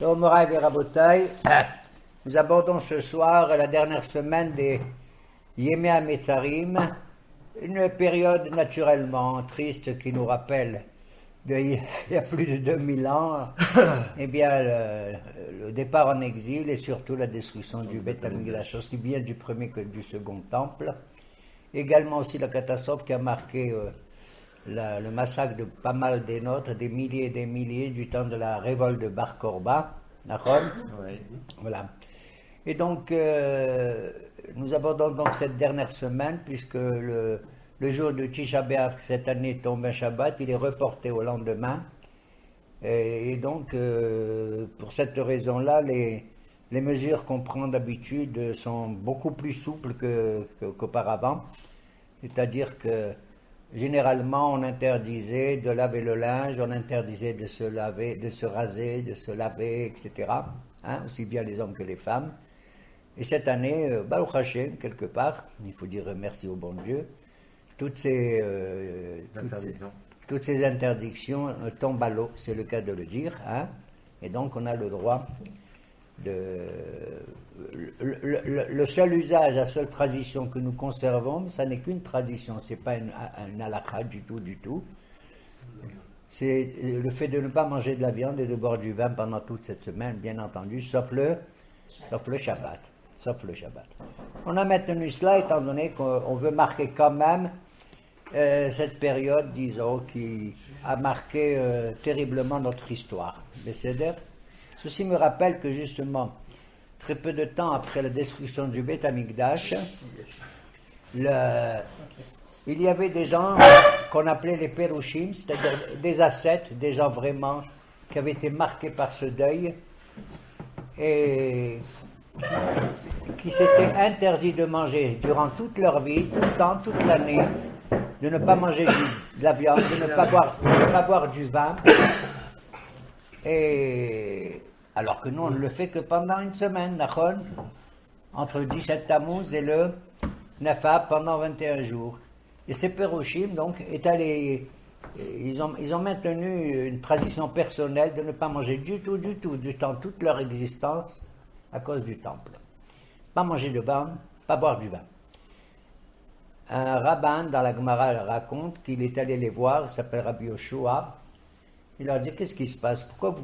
Moraï et Rabotaï, nous abordons ce soir la dernière semaine des Yémé Hametzarim, une période naturellement triste qui nous rappelle il y a plus de 2000 ans eh bien, le départ en exil et surtout la destruction du Beth Amikdash, aussi bien du premier que du second temple. Également aussi la catastrophe qui a marqué le massacre de pas mal des nôtres, des milliers et des milliers du temps de la révolte de Bar Korba, Oui. voilà. Et donc, nous abordons donc cette dernière semaine, puisque le jour de Tisha B'Av, cette année tombe un Shabbat, il est reporté au lendemain. Et donc, pour cette raison-là, les mesures qu'on prend d'habitude sont beaucoup plus souples qu'auparavant. C'est-à-dire que généralement, on interdisait de laver le linge, on interdisait de se laver, de se raser, de se laver, etc. Hein, aussi bien les hommes que les femmes. Et cette année, Baruch Hashem, quelque part, il faut dire merci au bon Dieu, toutes ces interdictions tombent à l'eau, c'est le cas de le dire. Hein, et donc, on a le droit de... Le seul usage, la seule tradition que nous conservons, ça n'est qu'une tradition, c'est pas une halakha du tout. C'est le fait de ne pas manger de la viande et de boire du vin pendant toute cette semaine, bien entendu, sauf le Shabbat. On a maintenu cela étant donné qu'on veut marquer quand même cette période, disons, qui a marqué terriblement notre histoire. Ceci me rappelle que justement, très peu de temps après la destruction du Beth Amikdash, il y avait des gens qu'on appelait les Perushim, c'est-à-dire des ascètes, des gens vraiment qui avaient été marqués par ce deuil et qui s'étaient interdits de manger durant toute leur vie, tout le temps, toute l'année, de ne pas manger de la viande, de ne pas boire du vin. Et alors que nous, on ne le fait que pendant une semaine, Nachon, entre le 17 Tammuz et le 9 Av, pendant 21 jours. Et ces Perushim, donc, ils ont maintenu une tradition personnelle de ne pas manger du tout, durant toute leur existence, à cause du temple. Pas manger de vin, pas boire du vin. Un rabbin dans la Gemara raconte qu'il est allé les voir, il s'appelle Rabbi Yoshua. Il leur dit, qu'est-ce qui se passe? Pourquoi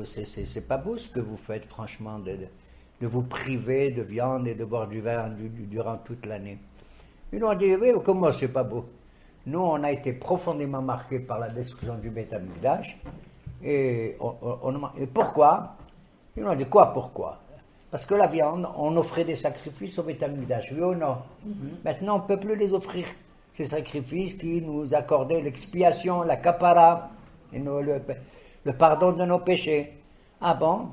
c'est pas beau ce que vous faites, franchement, de vous priver de viande et de boire du vin durant toute l'année. Ils lui ont dit, oui, comment c'est pas beau? Nous, on a été profondément marqués par la destruction du Beth Amikdash. Et pourquoi? Ils lui ont dit, quoi, pourquoi? Parce que la viande, on offrait des sacrifices au Beth Amikdash, oui ou non? Maintenant, on ne peut plus les offrir. Ces sacrifices qui nous accordaient l'expiation, la kapara, et le pardon de nos péchés. Ah bon?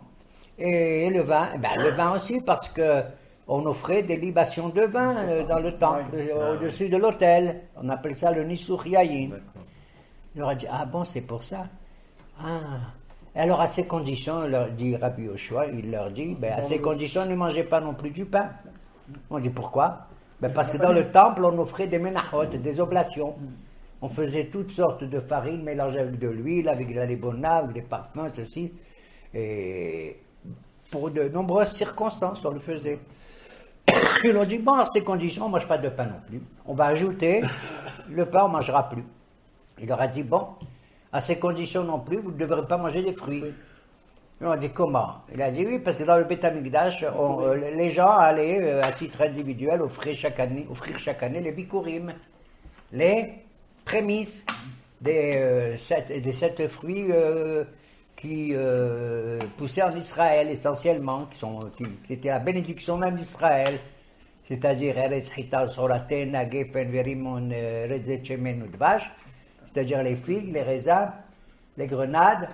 Et le vin? Le vin aussi, parce que on offrait des libations de vin dans le temple, au-dessus de l'autel. On appelle ça le Nisur Yayin. Il leur a dit, ah bon, c'est pour ça? Ah. Et alors, à ces conditions, leur dit Rabbi Yoshua, il leur dit, à ces conditions, ne mangez pas non plus du pain. On dit, pourquoi? Parce que dans le temple, on offrait des menachot, des oblations. On faisait toutes sortes de farines mélangées avec de l'huile, avec de la lébona, avec des parfums, ceci. Et pour de nombreuses circonstances, on le faisait. Ils ont dit, bon, à ces conditions, on ne mange pas de pain non plus. On va ajouter, le pain, on ne mangera plus. Il leur a dit, bon, à ces conditions non plus, vous ne devrez pas manger des fruits. Ils ont dit, comment? Il a dit, oui, parce que dans le Beth Amikdash, les gens allaient, à titre individuel, offrir chaque année les bikurim, les prémices des 7 fruits qui poussaient en Israël essentiellement, qui étaient la bénédiction même d'Israël, c'est-à-dire Eretz Chita, Soraten, Agefen, Verimon, Redzet, Shemen, Udvash, c'est-à-dire les figues, les raisins, les grenades,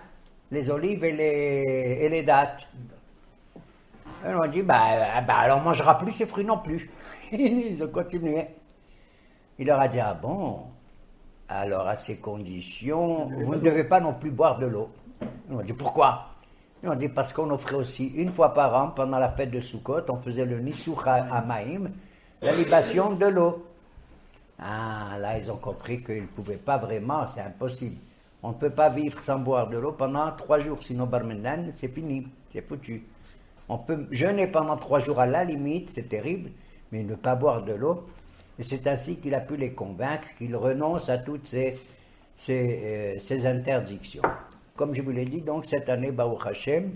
les olives et les dattes. Et on a dit, alors on ne mangera plus ces fruits non plus. Ils ont continué. Il leur a dit, ah bon, alors à ces conditions, vous ne devez pas non plus boire de l'eau. Ils ont dit, pourquoi? Ils ont dit, parce qu'on offrait aussi une fois par an, pendant la fête de Sukkot, on faisait le Nisur Hamaim, la libation de l'eau. Ah, là, ils ont compris qu'ils ne pouvaient pas vraiment, c'est impossible. On ne peut pas vivre sans boire de l'eau pendant 3 jours, sinon Barmenan, c'est fini, c'est foutu. On peut jeûner pendant 3 jours à la limite, c'est terrible, mais ne pas boire de l'eau. Et c'est ainsi qu'il a pu les convaincre qu'ils renoncent à toutes ces interdictions. Comme je vous l'ai dit, donc cette année, Baruch Hashem,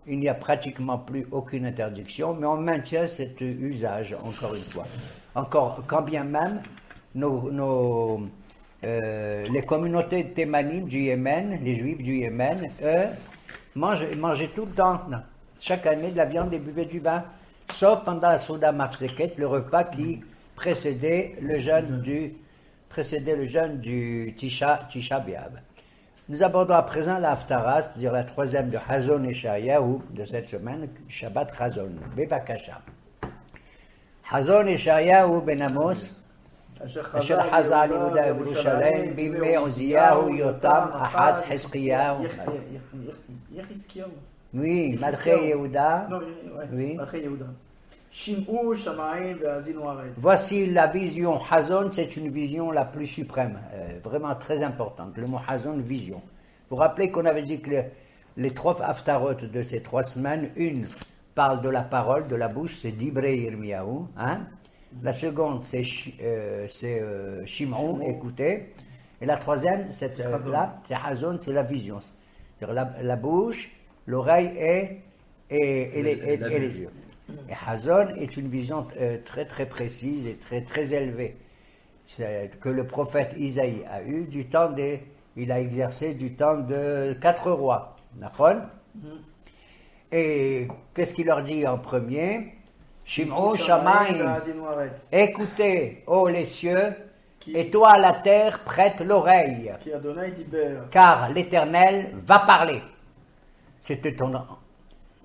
il n'y a pratiquement plus aucune interdiction, mais on maintient cet usage, encore une fois. Encore, quand bien même, les communautés de Thémanim du Yémen, les Juifs du Yémen, eux, mangeaient tout le temps, chaque année, de la viande et buvaient du vin, sauf pendant la Souda Mafseket, le repas qui précédait le jeûne du Tisha B'Av. Nous abordons à présent la Haftara, c'est-à-dire la troisième de Hazon et Shayahu de cette semaine, Shabbat Hazon, Bevakasha. Hazon et Shayahu ben Amos, אשר חזה על יהודה ירושלים בימי עוזיהו, יותם, אחז, חזקיהו. Oui, מלכי יהודה. Oui. Voici la vision Hazon, c'est une vision la plus suprême, vraiment très importante. Le mot Hazon, vision. Vous vous rappelez qu'on avait dit que les 3 haftarot de ces 3 semaines, une parle de la parole, de la bouche, c'est Dibrei Yirmiyahu, hein? La seconde, c'est Shimon, écoutez. Et la troisième, c'est Hazon, c'est la vision. C'est-à-dire la bouche, l'oreille et les yeux. Et Hazon est une vision très très précise et très très élevée que le prophète Isaïe a eu il a exercé du temps de 4 rois. D'accord? Et qu'est-ce qu'il leur dit en premier? Shim'u Shamayim, écoutez, ô les cieux, et toi la terre prête l'oreille, car l'Éternel va parler. C'est étonnant.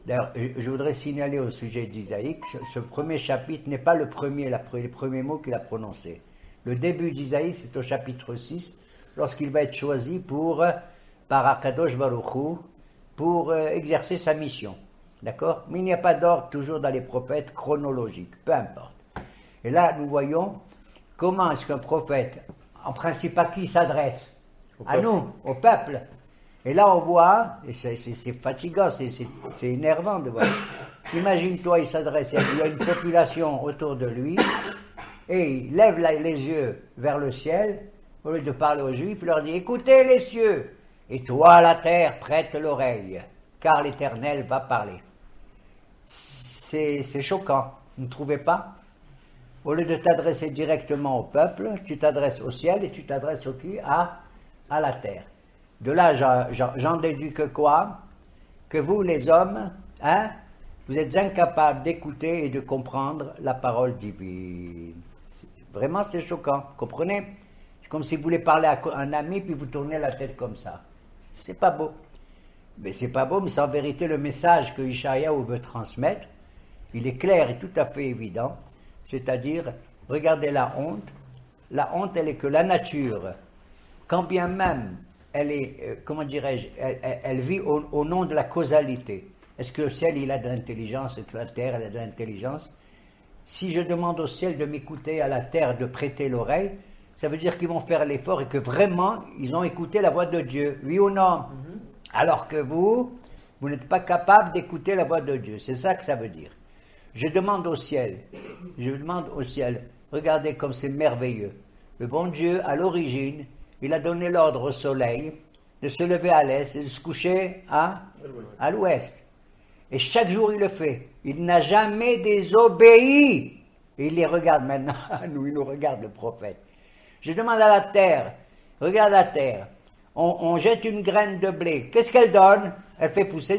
D'ailleurs, je voudrais signaler au sujet d'Isaïe que ce premier chapitre n'est pas les premiers mots qu'il a prononcés. Le début d'Isaïe, c'est au chapitre 6, lorsqu'il va être choisi par Akadosh Baruch Hu pour exercer sa mission. D'accord? Mais il n'y a pas d'ordre toujours dans les prophètes chronologiques, peu importe. Et là, nous voyons comment est-ce qu'un prophète, en principe à qui il s'adresse? À nous, au peuple. Et là, on voit, et c'est fatigant, c'est énervant de voir. Imagine-toi, il s'adresse, il y a une population autour de lui, et il lève les yeux vers le ciel, au lieu de parler aux Juifs, il leur dit, écoutez les cieux, et toi la terre prête l'oreille, car l'Éternel va parler. C'est choquant, vous ne trouvez pas? Au lieu de t'adresser directement au peuple, tu t'adresses au ciel et tu t'adresses au qui? À la terre. De là, j'en déduis que quoi? Que vous, les hommes, hein, vous êtes incapables d'écouter et de comprendre la parole divine. Vraiment, c'est choquant, comprenez? C'est comme si vous voulez parler à un ami, puis vous tournez la tête comme ça. C'est pas beau. Mais c'est pas beau, mais c'est en vérité le message que Ishaïaou veut transmettre. Il est clair et tout à fait évident. C'est-à-dire, regardez la honte. La honte, elle est que la nature, quand bien même elle est, comment dirais-je, elle vit au nom de la causalité. Est-ce que le ciel, il a de l'intelligence? Est-ce que la terre, elle a de l'intelligence? Si je demande au ciel de m'écouter, à la terre de prêter l'oreille, ça veut dire qu'ils vont faire l'effort et que vraiment, ils ont écouté la voix de Dieu. Oui ou non? Alors que vous n'êtes pas capable d'écouter la voix de Dieu. C'est ça que ça veut dire. Je demande au ciel, regardez comme c'est merveilleux. Le bon Dieu, à l'origine, il a donné l'ordre au soleil de se lever à l'est et de se coucher à l'ouest. Et chaque jour, il le fait. Il n'a jamais désobéi. Et il les regarde maintenant, nous, il nous regarde, le prophète. Je demande à la terre, regarde la terre. On jette une graine de blé. Qu'est-ce qu'elle donne? Elle fait pousser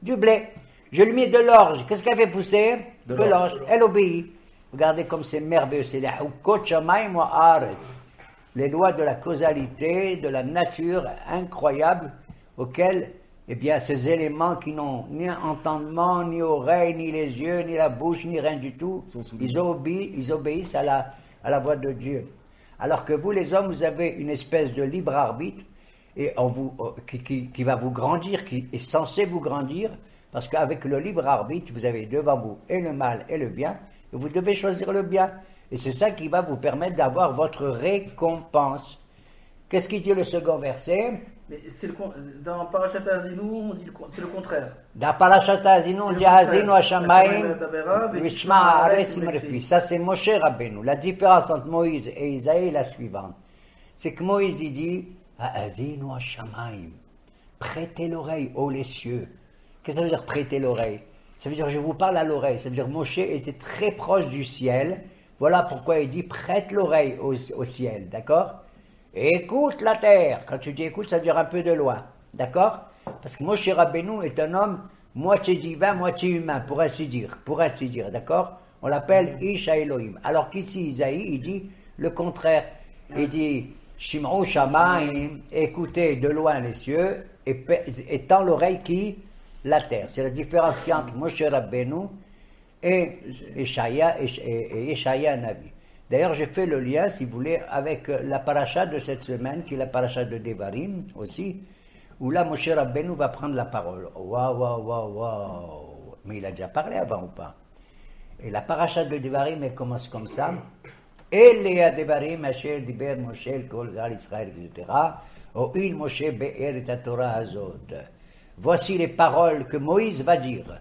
du blé. Je lui mets de l'orge. Qu'est-ce qu'elle fait pousser? De l'orge. Elle obéit. Regardez comme c'est merveilleux. C'est les lois de la causalité, de la nature incroyable auxquelles, eh bien, ces éléments qui n'ont ni entendement, ni oreille, ni les yeux, ni la bouche, ni rien du tout, ils obéissent à la voix de Dieu. Alors que vous, les hommes, vous avez une espèce de libre arbitre et qui va vous grandir, qui est censé vous grandir, parce qu'avec le libre arbitre, vous avez devant vous et le mal et le bien, et vous devez choisir le bien. Et c'est ça qui va vous permettre d'avoir votre récompense. Qu'est-ce qu'il dit le second verset? Mais dans Parashat Haazinu, on dit c'est le contraire. Dans Parashat Haazinu, on C'est le dit contraire. Haazinu Hashamayim, Hashamayim Vishma Haaretz Imrefi. Ça, c'est Moshe Rabbeinu. La différence entre Moïse et Isaïe est la suivante. C'est que Moïse, il dit Haazinu Hashamayim. Prêtez l'oreille, ô les cieux. Qu'est-ce que ça veut dire prêter l'oreille? Ça veut dire je vous parle à l'oreille. Ça veut dire Moshe était très proche du ciel. Voilà pourquoi il dit prête l'oreille au ciel, d'accord? Écoute la terre. Quand tu dis écoute, ça veut dire un peu de loin, d'accord? Parce que Moshe Rabbeinu est un homme moitié divin, moitié humain, pour ainsi dire, d'accord? On l'appelle Isha Elohim. Alors qu'ici, Isaïe, il dit le contraire. Il dit Shim'u Shamayim, écoutez de loin les cieux, et tend l'oreille qui? La terre. C'est la différence qu'il y a entre Moshe Rabbeinu et Yeshaya Navi. D'ailleurs, j'ai fait le lien, si vous voulez, avec la paracha de cette semaine, qui est la paracha de Devarim aussi, où là, Moshe Rabbeinu va prendre la parole. Waouh. Mais il a déjà parlé avant ou pas? Et la paracha de Devarim, elle commence comme ça. Ele Devarim, Asher Diber Moshe, Kol Gal Israël, etc. O'il Moshe Be'er et Torah Azot. Voici les paroles que Moïse va dire.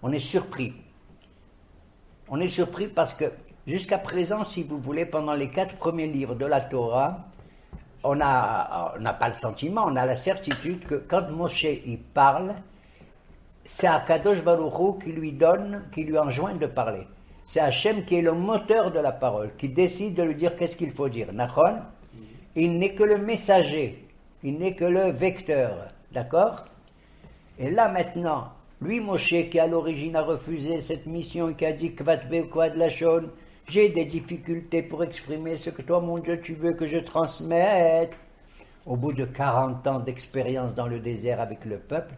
On est surpris. On est surpris parce que jusqu'à présent, si vous voulez, pendant les 4 premiers livres de la Torah, on n'a pas le sentiment, on a la certitude que quand Moshe il parle, c'est Akadosh Baruch Hu qui lui enjoint de parler. C'est Hachem qui est le moteur de la parole, qui décide de lui dire qu'est-ce qu'il faut dire. Nachon? Il n'est que le messager, il n'est que le vecteur, d'accord? Et là maintenant, lui Moshe qui à l'origine a refusé cette mission et qui a dit Kvatbe Kwad Lachon, j'ai des difficultés pour exprimer ce que toi mon Dieu tu veux que je transmette. Au bout de 40 ans d'expérience dans le désert avec le peuple,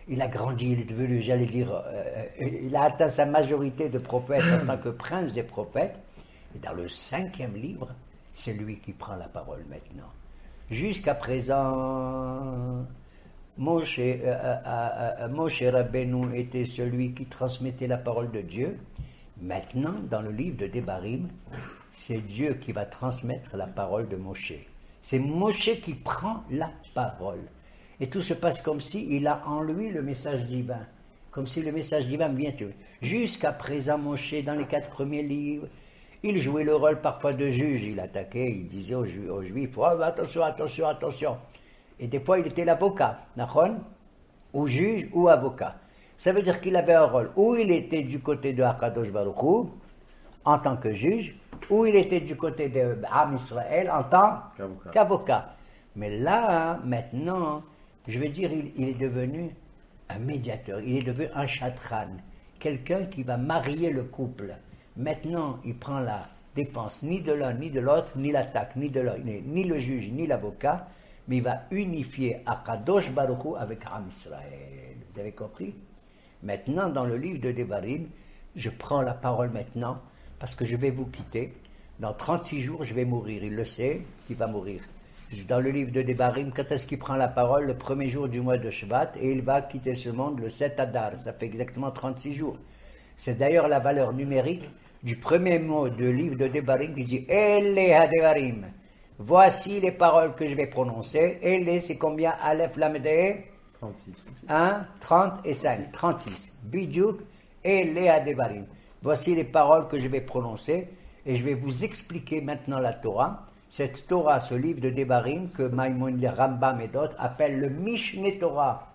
il a grandi, il est devenu, j'allais dire, il a atteint sa majorité de prophète en tant que prince des prophètes. Et dans le 5e livre, c'est lui qui prend la parole maintenant. Jusqu'à présent, Moshe Rabbeinu était celui qui transmettait la parole de Dieu. Maintenant, dans le livre de Devarim, c'est Dieu qui va transmettre la parole de Moshe. C'est Moshe qui prend la parole. Et tout se passe comme s'il a en lui le message divin. Comme si le message divin vient de lui. Jusqu'à présent, Moshe, dans les 4 premiers livres, il jouait le rôle parfois de juge. Il attaquait, il disait aux Juifs, oh, attention. Et des fois, il était l'avocat, ou juge ou avocat. Ça veut dire qu'il avait un rôle où il était du côté de Akadosh Baruch Hu, en tant que juge, ou il était du côté de Am Israël en tant qu'avocat. Mais là, maintenant, je veux dire, il est devenu un médiateur, il est devenu un chatran, quelqu'un qui va marier le couple. Maintenant, il prend la défense ni de l'un ni de l'autre, ni l'attaque, ni le juge, ni l'avocat, mais il va unifier Akadosh Baruch Hu avec Am Israël. Vous avez compris? Maintenant, dans le livre de Devarim, je prends la parole maintenant, parce que je vais vous quitter. Dans 36 jours, je vais mourir. Il le sait, il va mourir. Dans le livre de Devarim, quand est-ce qu'il prend la parole? Le premier jour du mois de Shvat, et il va quitter ce monde le 7 Adar. Ça fait exactement 36 jours. C'est d'ailleurs la valeur numérique du premier mot du livre de Devarim qui dit « Ele ha-Devarim ». Voici les paroles que je vais prononcer. Ele, c'est combien? Aleph, Lamde? 36. 1, 30 et 5. 36. Bidjouk et Léa Devarim. Voici les paroles que je vais prononcer et je vais vous expliquer maintenant la Torah. Cette Torah, ce livre de Devarim que Maïmonide, Rambam et d'autres appellent le Mishneh Torah.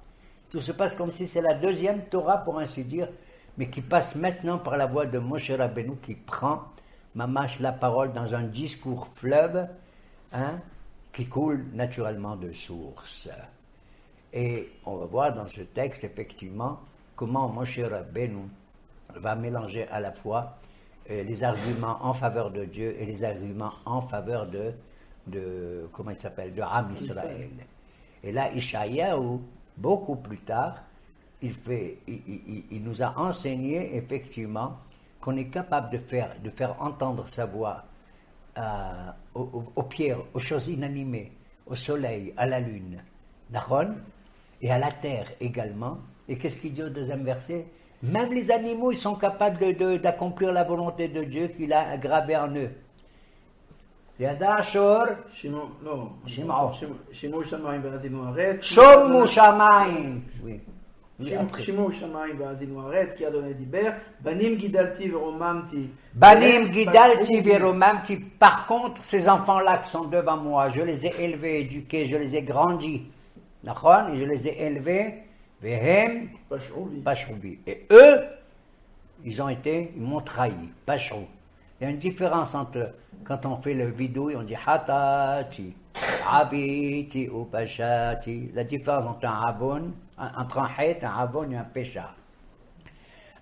Tout se passe comme si c'est la deuxième Torah pour ainsi dire, mais qui passe maintenant par la voix de Moshe Rabbeinu qui prend mamash la parole dans un discours fleuve qui coule naturellement de source. Et on va voir dans ce texte, effectivement, comment Moshe Rabbeinu va mélanger à la fois les arguments en faveur de Dieu et les arguments en faveur de comment il s'appelle, de Am Israël. Et là, Ishayahu, beaucoup plus tard, il nous a enseigné, effectivement, qu'on est capable de faire entendre sa voix aux pierres, aux choses inanimées, au soleil, à la lune, Nachon, et à la terre également. Et qu'est-ce qu'il dit au deuxième verset? Même les animaux, ils sont capables d'accomplir la volonté de Dieu qu'il a gravée en eux. ידע שור, שימו שמיים והאזינו ארץ. שומו שמיים. Oui. שימו שמיים והאזינו ארץ, כי אדוני דיבר. בנים גידלתי ורוממתי. Banim Gidalti Veromamti. Par contre, ces enfants-là qui sont devant moi, je les ai élevés, éduqués, je les ai grandis. D'accord? Et je les ai élevés. Vehem Pashoubi. Et eux, ils m'ont trahi. Pashou. Il y a une différence entre quand on fait le vidouille, on dit Hatati, Abiti ou Pashati. La différence entre un avon, entre un het, un avon et un pécha.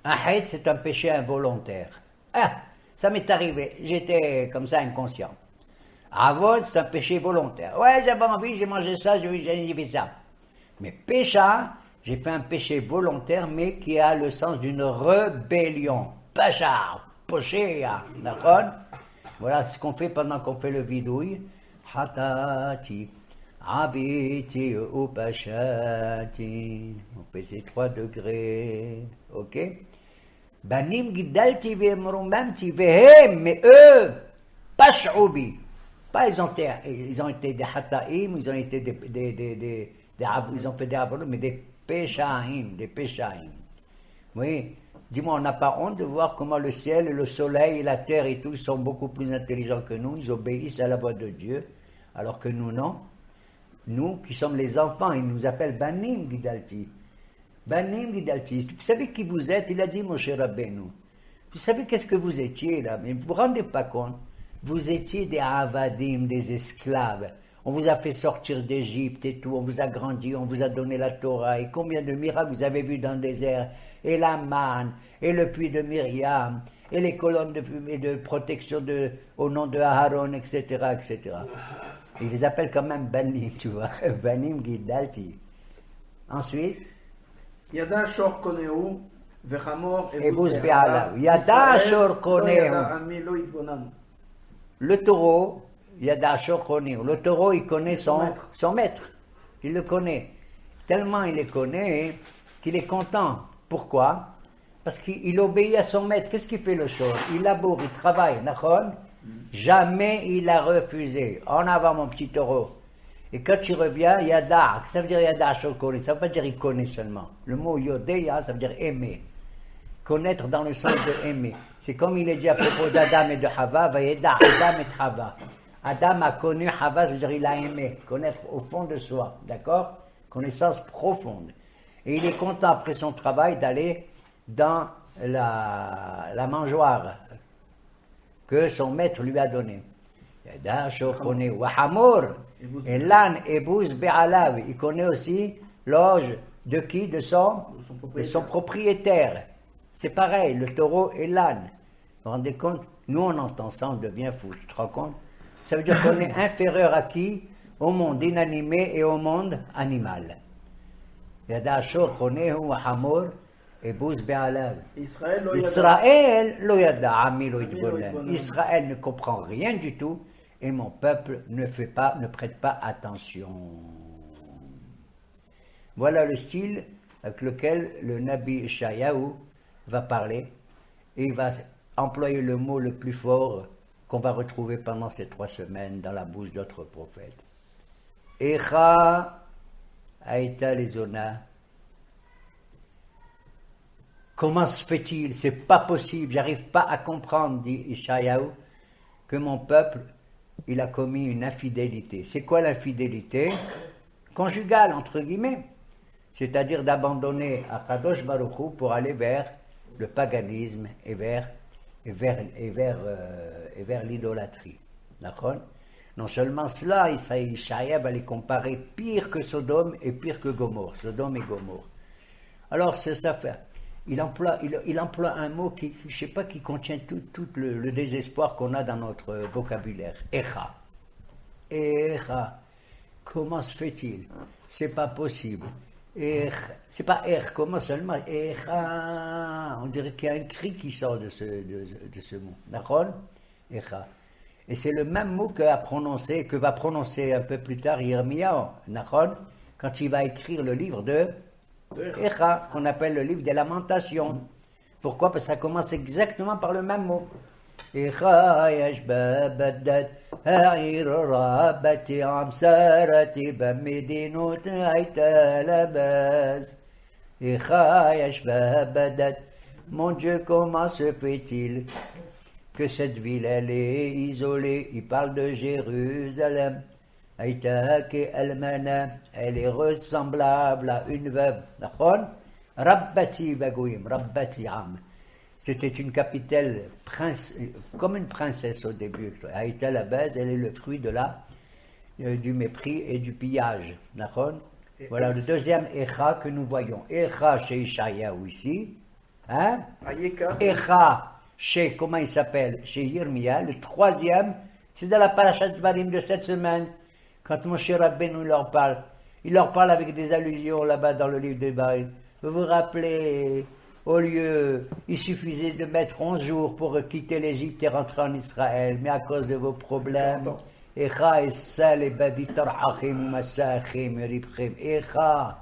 Un het, c'est un péché involontaire. Ah, ça m'est arrivé, j'étais comme ça inconscient. Avon, c'est un péché volontaire. Ouais, j'avais envie, j'ai mangé ça, j'ai fait ça. Mais pécha, j'ai fait un péché volontaire, mais qui a le sens d'une rébellion. Pécha, Poshéa, d'accord? Voilà ce qu'on fait pendant qu'on fait le vidouille. Hatati, Abiti ou Pashati. On fait ces 3 degrés, ok? Banim Gidalti Vemrumamti Vehem, mais eux, Pashoubi. Pas ils ont été des Hataim, ils ont été ils ont fait des Avolos, mais des Peshaim, des Peshaim. Oui, dis-moi, on n'a pas honte de voir comment le ciel, le soleil et la terre et tout sont beaucoup plus intelligents que nous, ils obéissent à la voix de Dieu, alors que nous, non. Nous, qui sommes les enfants, ils nous appellent Banim Gidalti. Banim Gidalti, vous savez qui vous êtes? Il a dit, Moshe Rabbeinu. Vous savez qu'est-ce que vous étiez là? Mais vous vous rendez pas compte? Vous étiez des avadim, des esclaves. On vous a fait sortir d'Égypte et tout, on vous a grandi, on vous a donné la Torah. Et combien de miracles vous avez vus dans le désert? Et la manne, et le puits de Myriam, et les colonnes de fumée de protection au nom de Aaron, etc., etc. Ils les appellent quand même Banim, tu vois. Banim Gidalti. Ensuite, Yada Shor Koneu, Vechamor Ebus Be'alav. Yada Shor Koneu. Le taureau, Yada Shor Koneu. Le taureau, il connaît son maître. Il le connaît. Tellement il le connaît qu'il est content. Pourquoi? Parce qu'il obéit à son maître. Qu'est-ce qu'il fait le shor? Il laboure, il travaille. D'accord? Jamais il a refusé. En avant, mon petit taureau. Et quand il revient, Yada, ça veut dire Yada Shor Koneu. Ça ne veut pas dire il connaît seulement. Le mot Yodeya, ça veut dire aimer. Connaître dans le sens de aimer. C'est comme il est dit à propos d'Adam et de Hava, Vayeda Adam et Hava. Adam a connu Hava, ça veut dire il a aimé. Connaître au fond de soi, d'accord? Connaissance profonde. Et il est content après son travail d'aller dans la mangeoire que son maître lui a donnée. Yada Shor Koneu. Wahamor. Et l'âne, Ebus Be'alav. Il connaît aussi l'orge de qui? De son propriétaire. C'est pareil, le taureau et l'âne. Vous vous rendez compte? Nous, on entend ça, on devient fou. Tu te rends compte? Ça veut dire qu'on est inférieur à qui? Au monde inanimé et au monde animal. Yada Shor Koneu Wahamor Ebus Be'alav. Israël lo yada, ami lo yidbonen. Israël ne comprend rien du tout et mon peuple ne prête pas attention. Voilà le style avec lequel le Nabi Ishayahu va parler et il va employer le mot le plus fort qu'on va retrouver pendant ces 3 semaines dans la bouche d'autres prophètes. Echa Aïta Lezona. Comment se fait-il? C'est pas possible, j'arrive pas à comprendre, dit Ishayahu, que mon peuple, il a commis une infidélité. C'est quoi l'infidélité? Conjugale, entre guillemets. C'est-à-dire d'abandonner Akadosh Baruch Hu pour aller vers le paganisme et vers l'idolâtrie. D'accord? Non seulement cela, Ishaïa va les comparer pire que Sodome et pire que Gomorre. Sodome et Gomorre. Alors, c'est ça fait. Il emploie un mot qui, je sais pas, qui contient tout le désespoir qu'on a dans notre vocabulaire. Echa. Echa. Comment se fait-il? C'est pas possible. C'est pas comment seulement. Echa. On dirait qu'il y a un cri qui sort de ce mot. D'accord? Echa. Et c'est le même mot que va prononcer un peu plus tard Yirmiyahu. D'accord? Quand il va écrire le livre de Echa, qu'on appelle le livre des lamentations. Pourquoi? Parce que ça commence exactement par le même mot. Echa yashba badad هعير رابتي عمسارتي بمدينوت عيتا لباس إخا يشبه بدت Mon Dieu, comment se fait-il que cette ville, elle est isolée? Il parle de Jérusalem. Aïtake Almana, elle est ressemblable à une veuve. D'accord? Rabbati Bagouyim, Rabbati Am. C'était une capitale comme une princesse au début. Aïta, la base, elle est le fruit du mépris et du pillage. D'accord? Voilà le deuxième Echa que nous voyons. Echa chez Ishaïaou ici. Hein? Echa chez, comment il s'appelle? Chez Yirmia. Le troisième, c'est dans la parashat Dvarim de cette semaine. Quand Moshe Rabbeinu leur parle, il leur parle avec des allusions là-bas dans le livre de Dvarim. Vous vous rappelez, au lieu, il suffisait de mettre 11 jours pour quitter l'Égypte et rentrer en Israël, mais à cause de vos problèmes, Echa et Sal et Baditar Achim ou Massachim et Ribchim. Echa,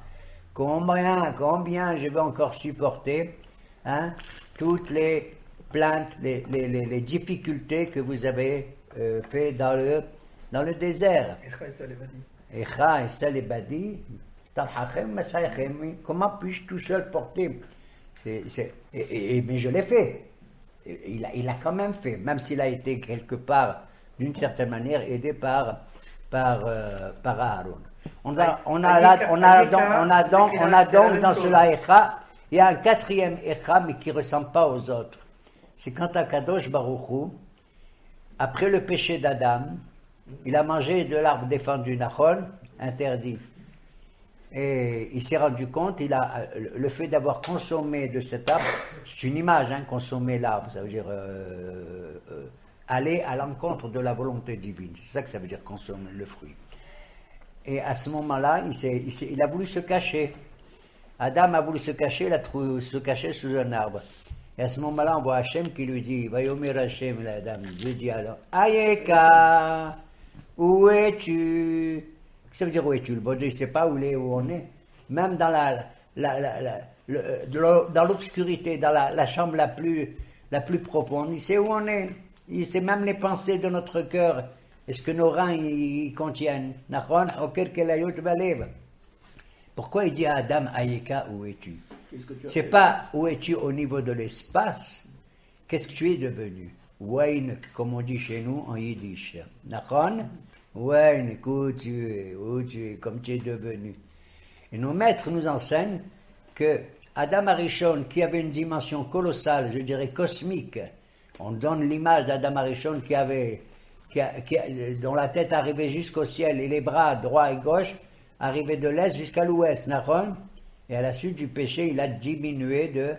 combien je vais encore supporter toutes les plaintes, les difficultés que vous avez fait dans le désert. Echa et Sal et Badi, Tarhachem, Massachim. Comment puis-je tout seul porter? Mais je l'ai fait. Il a quand même fait, même s'il a été quelque part, d'une certaine manière, aidé par Aaron. On a donc dans cela Echa, il y a un quatrième Echa, mais qui ne ressemble pas aux autres. C'est quand Akadosh Baruch Hu, après le péché d'Adam, il a mangé de l'arbre défendu, Nachon, interdit. Et il s'est rendu compte, le fait d'avoir consommé de cet arbre, c'est une image, consommer l'arbre, ça veut dire aller à l'encontre de la volonté divine. C'est ça que ça veut dire consommer le fruit. Et à ce moment-là, il a voulu se cacher. Adam a voulu se cacher, se cacher sous un arbre. Et à ce moment-là, on voit Hachem qui lui dit, Vayomer Hachem, Adam, Dieu dit alors, Ayeka, où es-tu? Ça veut dire où es-tu? Le bon Dieu, il ne sait pas où on est. Même dans dans l'obscurité, dans la chambre la plus profonde, il sait où on est. Il sait même les pensées de notre cœur. Est-ce que nos reins y contiennent? Pourquoi il dit à Adam, Ayeka, où es-tu? C'est pas où es-tu au niveau de l'espace. Qu'est-ce que tu es devenu? Wain, comme on dit chez nous en yiddish. Nachon? Ouais, où tu es, comme tu es devenu. Et nos maîtres nous enseignent que Adam Arishon, qui avait une dimension colossale, je dirais cosmique, on donne l'image d'Adam Arishon dont la tête arrivait jusqu'au ciel et les bras droit et gauche arrivaient de l'est jusqu'à l'ouest, Nahon. Et à la suite du péché, il a diminué de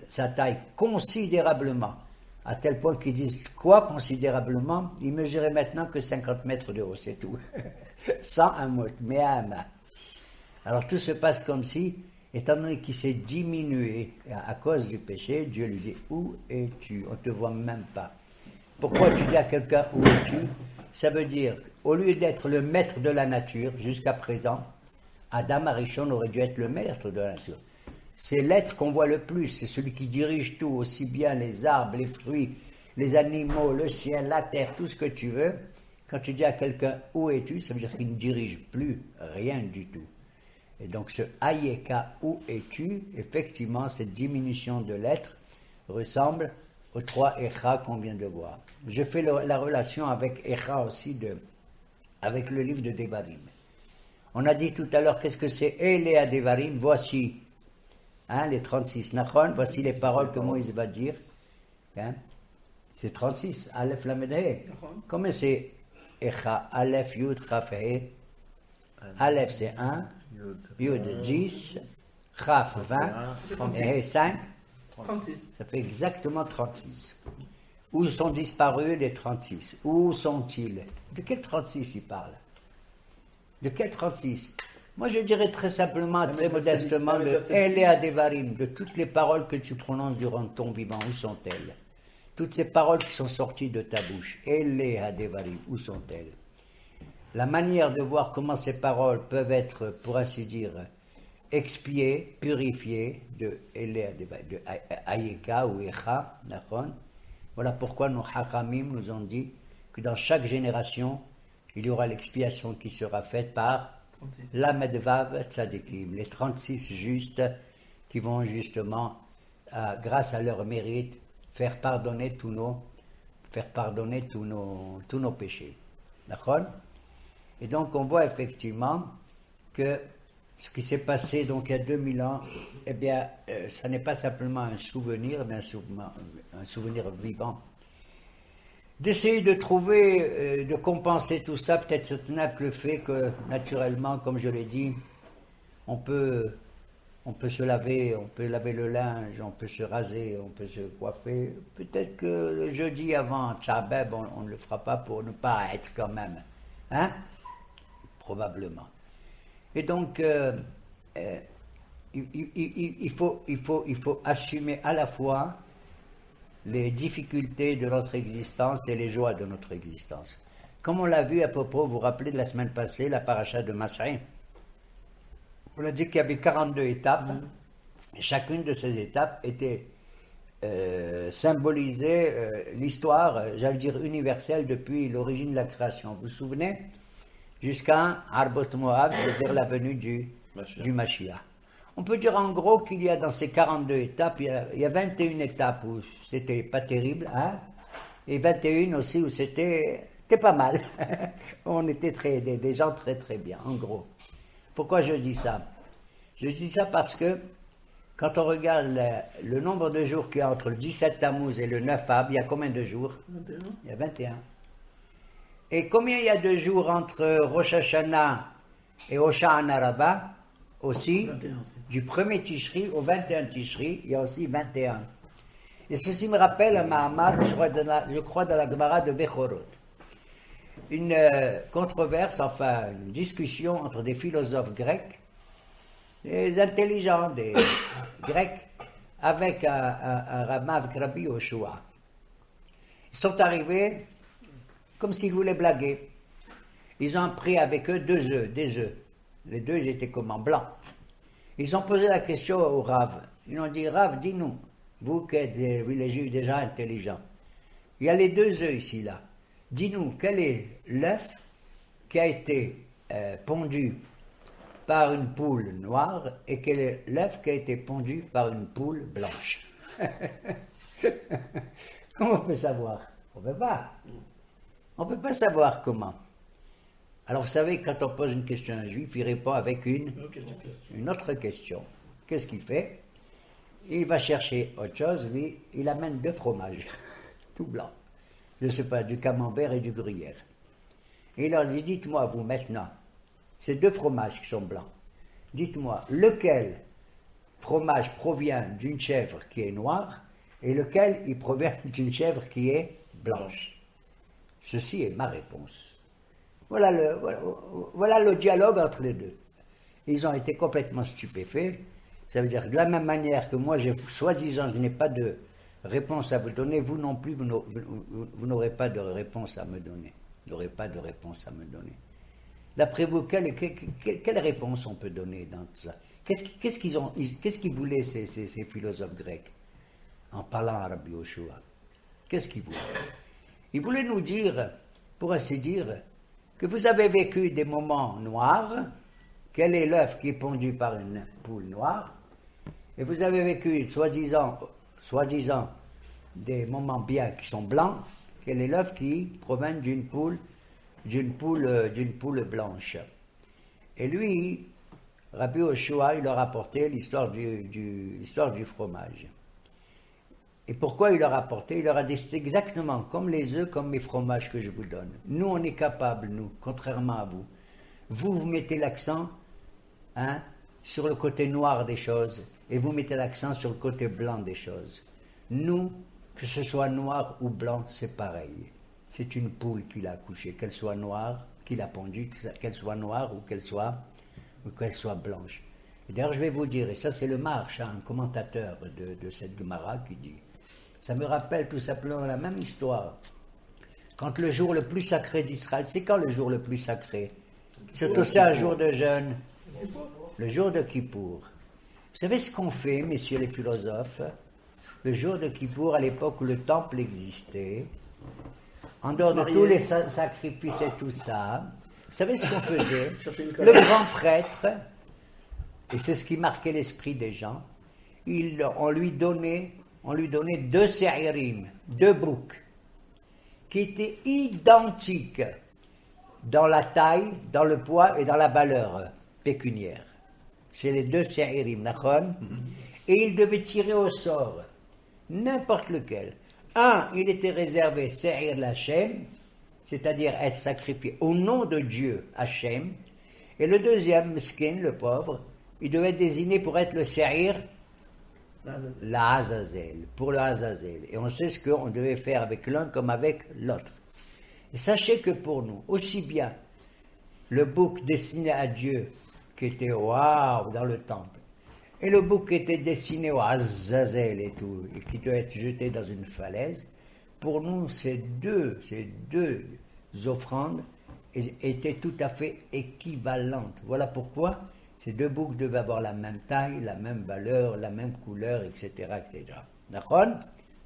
sa taille considérablement. À tel point qu'ils disent quoi considérablement? Il mesurait maintenant que 50 mètres de haut, c'est tout. Sans un mot, mais un main. Alors tout se passe comme si, étant donné qu'il s'est diminué à cause du péché, Dieu lui dit, où es-tu? On ne te voit même pas. Pourquoi tu dis à quelqu'un, où es-tu? Ça veut dire, au lieu d'être le maître de la nature, jusqu'à présent, Adam Arishon aurait dû être le maître de la nature. C'est l'être qu'on voit le plus, c'est celui qui dirige tout, aussi bien les arbres, les fruits, les animaux, le ciel, la terre, tout ce que tu veux. Quand tu dis à quelqu'un où es-tu, ça veut dire qu'il ne dirige plus rien du tout. Et donc ce Ayeka, où es-tu, effectivement, cette diminution de l'être ressemble aux trois Echa qu'on vient de voir. Je fais la relation avec Echa aussi, avec le livre de Devarim. On a dit tout à l'heure, qu'est-ce que c'est Elea Devarim? Voici. Les 36 Nachon, voici les paroles que Moïse va dire. C'est 36, Aleph Lamed He. Comment c'est Echa, Aleph, Yud, Chaf, He? Aleph c'est 1, Yud 10, Chaf 20, et He 5. 36. Ça fait exactement 36. Où sont disparus les 36? Où sont-ils? De quel 36 il parle? De quel 36? Moi, je dirais très simplement, très modestement, de Elea Devarim, de toutes les paroles que tu prononces durant ton vivant, où sont-elles? Toutes ces paroles qui sont sorties de ta bouche, Elea Devarim, où sont-elles? La manière de voir comment ces paroles peuvent être, pour ainsi dire, expiées, purifiées de Elea Devarim, de Ayeka ou Echa, Nachon. Voilà pourquoi nos Hachamim nous ont dit que dans chaque génération, il y aura l'expiation qui sera faite par 36. Lamed Vav Tzadikim, les 36 justes qui vont justement, grâce à leur mérite, faire pardonner tous nos péchés. D'accord? Et donc on voit effectivement que ce qui s'est passé donc il y a 2000 ans, eh bien, ça n'est pas simplement un souvenir, mais un souvenir vivant. D'essayer de trouver, de compenser tout ça, peut-être c'est le fait que, naturellement, comme je l'ai dit, on peut se laver, on peut laver le linge, on peut se raser, on peut se coiffer. Peut-être que le jeudi avant Tchabeb, on ne le fera pas pour ne pas être quand même. Hein? Probablement. Et donc, il faut assumer à la fois les difficultés de notre existence et les joies de notre existence. Comme on l'a vu à propos, vous vous rappelez de la semaine passée, la paracha de Mas'hi. On a dit qu'il y avait 42 étapes, et chacune de ces étapes était symbolisait l'histoire, j'allais dire universelle, depuis l'origine de la création. Vous vous souvenez? Jusqu'à Arbot Moab, c'est-à-dire la venue du Mashiach. On peut dire en gros qu'il y a dans ces 42 étapes, il y a 21 étapes où c'était pas terrible, hein, et 21 aussi où c'était pas mal. On était des gens très très bien, en gros. Pourquoi je dis ça? Je dis ça parce que quand on regarde le nombre de jours qu'il y a entre le 17 Tammuz et le 9 Ab, il y a combien de jours? 21. Il y a 21. Et combien il y a de jours entre Rosh Hashanah et Hoshana Rabbah? Aussi, 21 aussi. du 1er Tishri au 21 Tishri, il y a aussi 21. Et ceci me rappelle un Mahamar, je crois, dans la Gemara de Bechorot. Une controverse, enfin une discussion entre des philosophes grecs, des intelligents, des grecs, avec un Ramav Rabbi Yoshua. Ils sont arrivés comme s'ils voulaient blaguer. Ils ont pris avec eux des œufs. Les deux, ils étaient comment? Blancs. Ils ont posé la question au Rav. Ils ont dit, Rav, dis-nous, vous qui êtes les Juifs déjà intelligents, il y a les deux œufs ici, là. Dis-nous, quel est l'œuf qui a été pondu par une poule noire et quel est l'œuf qui a été pondu par une poule blanche? Comment on peut savoir? On ne peut pas. On ne peut pas savoir comment. Alors vous savez, quand on pose une question à un juif, il répond avec une autre question. Qu'est-ce qu'il fait? Il va chercher autre chose, lui, il amène 2 fromages, tout blanc. Je ne sais pas, du camembert et du gruyère. Et il leur dit, dites-moi vous maintenant, ces 2 fromages qui sont blancs, dites-moi lequel fromage provient d'une chèvre qui est noire et lequel il provient d'une chèvre qui est blanche. Ceci est ma réponse. Voilà le dialogue entre les deux. Ils ont été complètement stupéfaits. Ça veut dire que de la même manière que moi, soi-disant, je n'ai pas de réponse à vous donner, vous non plus, vous n'aurez pas de réponse à me donner. Vous n'aurez pas de réponse à me donner. D'après vous, quelle réponse on peut donner dans tout ça? Qu'est-ce qu'ils voulaient ces philosophes grecs en parlant à Rabbi Yoshua? Qu'est-ce qu'ils voulaient? Ils voulaient nous dire, pour ainsi dire, que vous avez vécu des moments noirs, quel est l'œuf qui est pondu par une poule noire, et vous avez vécu, soi-disant, des moments bien qui sont blancs, quel est l'œuf qui provient d'une poule blanche. Et lui, Rabbi Yoshua, il leur a apporté l'histoire du fromage. Et pourquoi il leur a apporté? Il leur a dit, c'est exactement comme les œufs, comme mes fromages que je vous donne. Nous, on est capables, nous, contrairement à vous. Vous mettez l'accent sur le côté noir des choses, et vous mettez l'accent sur le côté blanc des choses. Nous, que ce soit noir ou blanc, c'est pareil. C'est une poule qui l'a accouché, qu'elle soit noire, qui l'a pondue, qu'elle soit noire ou qu'elle soit blanche. Et d'ailleurs, je vais vous dire, et ça c'est le Marche, un commentateur de cette Gemara qui dit, ça me rappelle tout simplement la même histoire. Quand le jour le plus sacré d'Israël, c'est quand le jour le plus sacré? C'est aussi un jour de jeûne, le jour de Kippour. Vous savez ce qu'on fait, messieurs les philosophes? Le jour de Kippour, à l'époque où le temple existait, en dehors de marier. tous les sacrifices et tout ça, vous savez ce qu'on faisait? Chercher une Le colère. grand prêtre, et c'est ce qui marquait l'esprit des gens, on lui donnait 2 séirim, 2 boucs, qui étaient identiques dans la taille, dans le poids et dans la valeur pécuniaire. C'est les 2 séirim, d'accord? Et il devait tirer au sort n'importe lequel. Un, il était réservé Seir l'Hachem, c'est-à-dire être sacrifié au nom de Dieu, Hachem. Et le deuxième, Miskin, le pauvre, il devait être désigné pour être le Seir, la Azazel, pour le Azazel. Et on sait ce qu'on devait faire avec l'un comme avec l'autre. Et sachez que pour nous, aussi bien le bouc destiné à Dieu, qui était waouh dans le temple, et le bouc qui était destiné au Azazel et tout, et qui doit être jeté dans une falaise, pour nous, ces deux offrandes étaient tout à fait équivalentes. Voilà pourquoi ces 2 boucs devaient avoir la même taille, la même valeur, la même couleur, etc. etc. D'accord?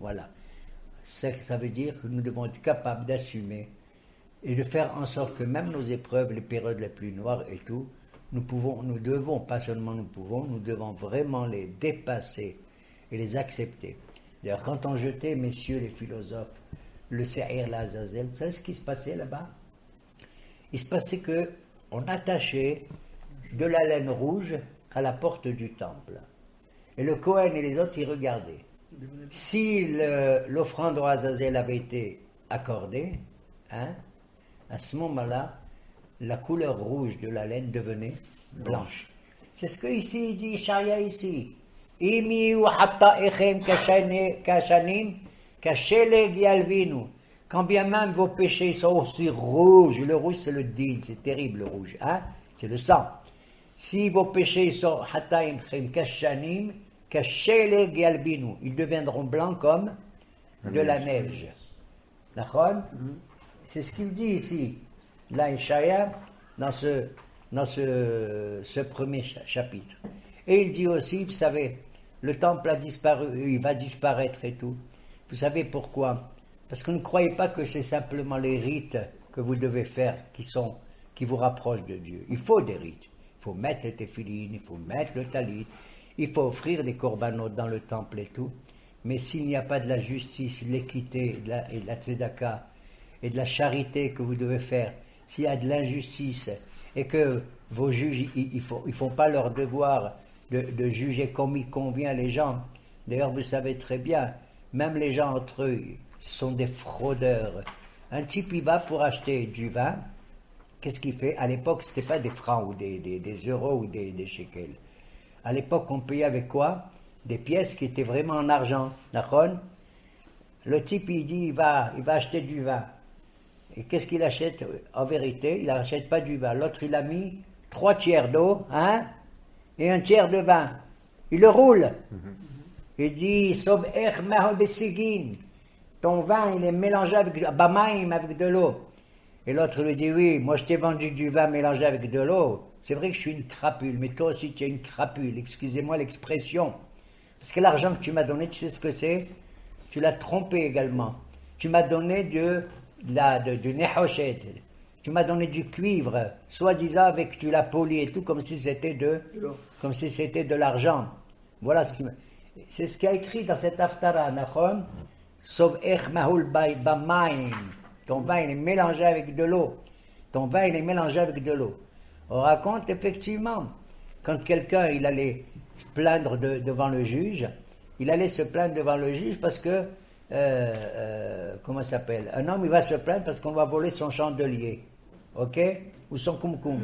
Voilà. Ça veut dire que nous devons être capables d'assumer et de faire en sorte que même nos épreuves, les périodes les plus noires et tout, nous devons, pas seulement nous devons vraiment les dépasser et les accepter. D'ailleurs, quand on jetait, messieurs les philosophes, le Seir l'Azazel, vous savez ce qui se passait là-bas? Il se passait que on attachait de la laine rouge à la porte du temple. Et le Cohen et les autres, ils regardaient. Si l'offrande au Azazel avait été accordée, à ce moment-là, la couleur rouge de la laine devenait blanche. C'est ce que ici il dit Ishaïa ici. Quand bien même vos péchés sont aussi rouges, le rouge c'est le din, c'est terrible le rouge, c'est le sang. Si vos péchés sont ils deviendront blancs comme de la neige. D'accord? C'est ce qu'il dit ici, là, Ishaïa, dans ce premier chapitre. Et il dit aussi, vous savez, le temple a disparu, il va disparaître et tout. Vous savez pourquoi? Parce que ne croyez pas que c'est simplement les rites que vous devez faire qui vous rapprochent de Dieu. Il faut des rites. Il faut mettre le téphilin, il faut mettre le talit, il faut offrir des corbanotes dans le temple et tout. Mais s'il n'y a pas de la justice, de l'équité et de la tzedaka et de la charité que vous devez faire, s'il y a de l'injustice et que vos juges, ils font pas leur devoir de juger comme il convient les gens. D'ailleurs, vous savez très bien, même les gens entre eux sont des fraudeurs. Un type, il va pour acheter du vin. Qu'est-ce qu'il fait? À l'époque, ce n'était pas des francs ou des euros ou des shekels. À l'époque, on payait avec quoi? Des pièces qui étaient vraiment en argent. D'accord? Le type, il dit, il va acheter du vin. Et qu'est-ce qu'il achète? En vérité, il n'achète pas du vin. L'autre, il a mis 3 tiers d'eau, et 1 tiers de vin. Il le roule. Il dit, Sob ech mahol besigin. Ton vin, il est mélangé avec de l'eau. Et l'autre lui dit, oui, moi je t'ai vendu du vin mélangé avec de l'eau. C'est vrai que je suis une crapule, mais toi aussi tu es une crapule. Excusez-moi l'expression. Parce que l'argent que tu m'as donné, tu sais ce que c'est? Tu l'as trompé également. Tu m'as donné du nehoshet. Tu m'as donné du cuivre, soi-disant avec tu l'as poli et tout, comme si c'était de l'argent. Voilà c'est ce qu'il y a écrit dans cette haftara, Nachon. Sauf ech mahul bamaim. Ton vin, il est mélangé avec de l'eau. Ton vin, il est mélangé avec de l'eau. On raconte effectivement, quand quelqu'un, il allait se plaindre devant le juge, il allait se plaindre devant le juge parce que, comment ça s'appelle? Un homme, il va se plaindre parce qu'on va voler son chandelier, ok? Ou son kumkum.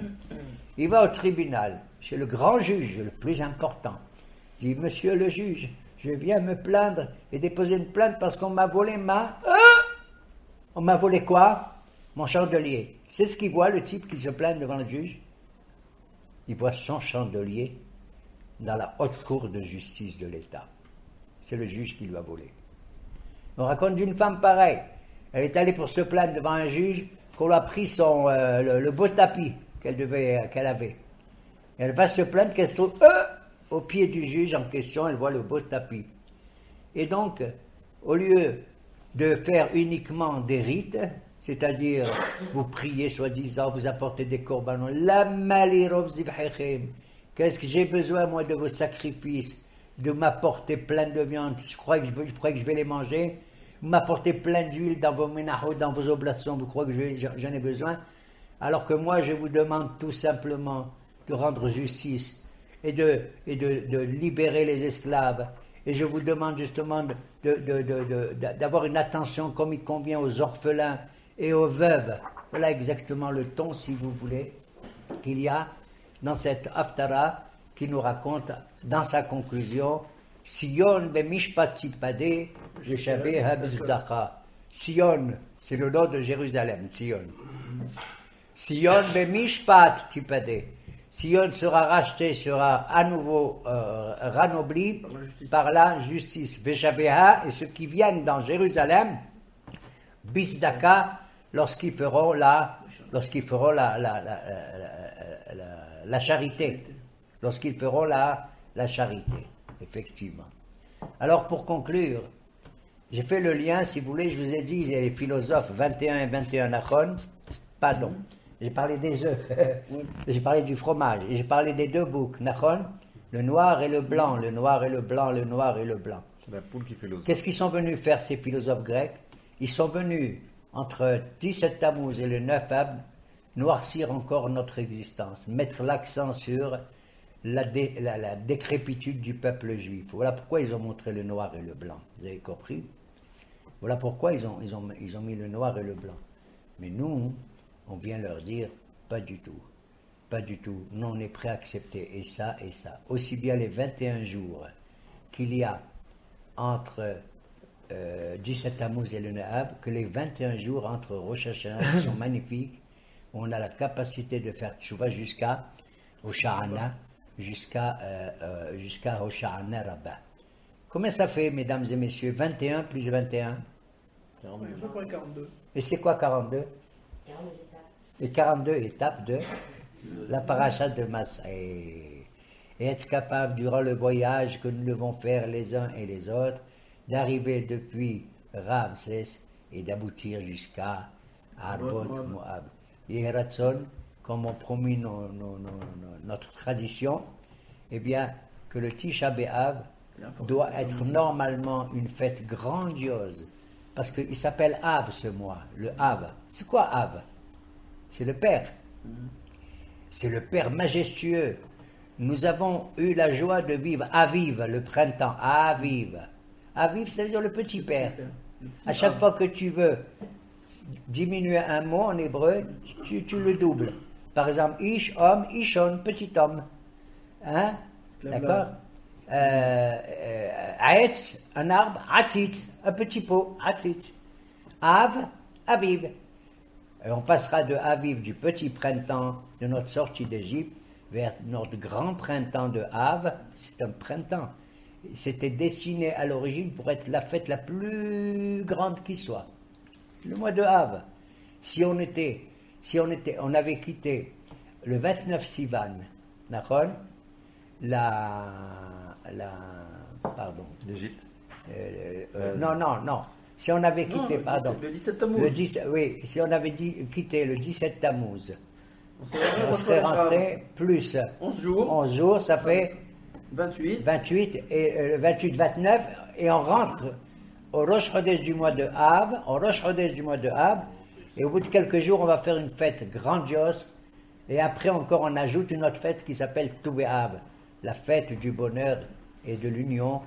Il va au tribunal, chez le grand juge, le plus important. Il dit, monsieur le juge, je viens me plaindre et déposer une plainte parce qu'on m'a volé On m'a volé quoi? Mon chandelier. C'est ce qu'il voit, le type qui se plaint devant le juge? Il voit son chandelier dans la haute cour de justice de l'État. C'est le juge qui lui a volé. On raconte d'une femme pareille. Elle est allée pour se plaindre devant un juge qu'on lui a pris le beau tapis qu'elle avait. Elle va se plaindre qu'elle se trouve au pied du juge en question, elle voit le beau tapis. Et donc, au lieu de faire uniquement des rites, c'est-à-dire vous priez soi-disant, vous apportez des korbanot. La malirov zibhechem. Qu'est-ce que j'ai besoin moi de vos sacrifices, de m'apporter plein de viande, je crois que je vais les manger, vous m'apportez plein d'huile dans vos ménachot, dans vos oblations, vous croyez que j'en ai besoin, alors que moi je vous demande tout simplement de rendre justice et de libérer les esclaves. Et je vous demande justement d'avoir une attention comme il convient aux orphelins et aux veuves. Voilà exactement le ton, si vous voulez, qu'il y a dans cette Haftara qui nous raconte dans sa conclusion Sion bemishpat tipade veshaveh habizdacha. Sion, c'est le nom de Jérusalem, Sion. Sion bemishpat tipade. Sion sera racheté, sera à nouveau ranobli par la justice. Veshaveha, et ceux qui viennent dans Jérusalem, bizdaka, lorsqu'ils feront la charité. Lorsqu'ils feront la charité, effectivement. Alors, pour conclure, j'ai fait le lien, si vous voulez, je vous ai dit, il y a les philosophes 21 et 21 Nachon, pardon, j'ai parlé des œufs, j'ai parlé du fromage, et j'ai parlé des deux boucs, Nachon, le noir et le blanc, le noir et le blanc, le noir et le blanc. C'est la poule qui fait l'os. Qu'est-ce qu'ils sont venus faire, ces philosophes grecs? Ils sont venus, entre 17 Tammuz et le 9 Ab, noircir encore notre existence, mettre l'accent sur la décrépitude du peuple juif. Voilà pourquoi ils ont montré le noir et le blanc. Vous avez compris? Voilà pourquoi ils ont mis le noir et le blanc. Mais nous, on vient leur dire, pas du tout. Pas du tout. Nous, on est prêt à accepter et ça et ça. Aussi bien les 21 jours qu'il y a entre 17 Tammuz et le Nahab, que les 21 jours entre Rosh Hashanah qui sont magnifiques, où on a la capacité de faire tchouva jusqu'à Hosha'ana, jusqu'à Hosha'ana Rabbah. Combien ça fait, mesdames et messieurs? 21 plus 21? 42. Et c'est quoi 42? 42 étapes. Les 42 étapes de la paracha de Mas'eh. Et être capable, durant le voyage que nous devons faire les uns et les autres, d'arriver depuis Ramsès et d'aboutir jusqu'à Arbot Moab. Yehiratson, comme on promis notre tradition, eh bien, que le Tisha B'Av doit être normalement une fête grandiose, parce qu'il s'appelle Av ce mois, le Av. C'est quoi Av? C'est le Père. C'est le Père majestueux. Nous avons eu la joie de vivre Aviv, le printemps, Aviv. Aviv, c'est-à-dire le petit Père. À chaque fois que tu veux diminuer un mot en hébreu, tu le doubles. Par exemple, Ish, homme, Ishon, petit homme. Hein? D'accord? Aetz, un arbre, Atzitz, un petit pot, Atzitz. Av, Aviv. Et on passera de Aviv, du petit printemps de notre sortie d'Égypte, vers notre grand printemps de Av. C'est un printemps. C'était destiné à l'origine pour être la fête la plus grande qui soit. Le mois de Av. On avait quitté le 29 Sivan, d'accord? L'Égypte. Non. Si on avait quitté, Le 17 Tammuz. Oui, si on avait quitté le 17 Tammuz, On on serait rentré plus 11 jours. 11 jours, ça fait 28. 29, et on rentre au Rosh Chodesh du mois de Av, et au bout de quelques jours, on va faire une fête grandiose, et après encore, on ajoute une autre fête qui s'appelle Tu B'Av, la fête du bonheur et de l'union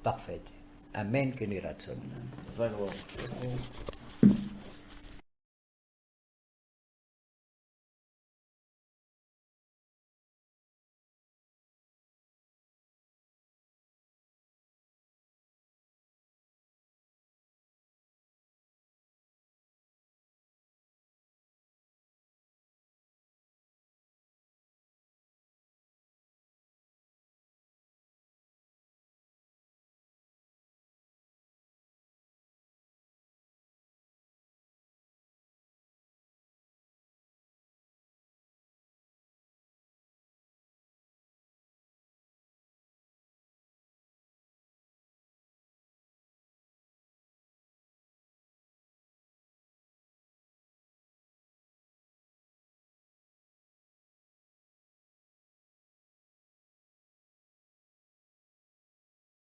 parfaite. Amen, Keni Ratzon.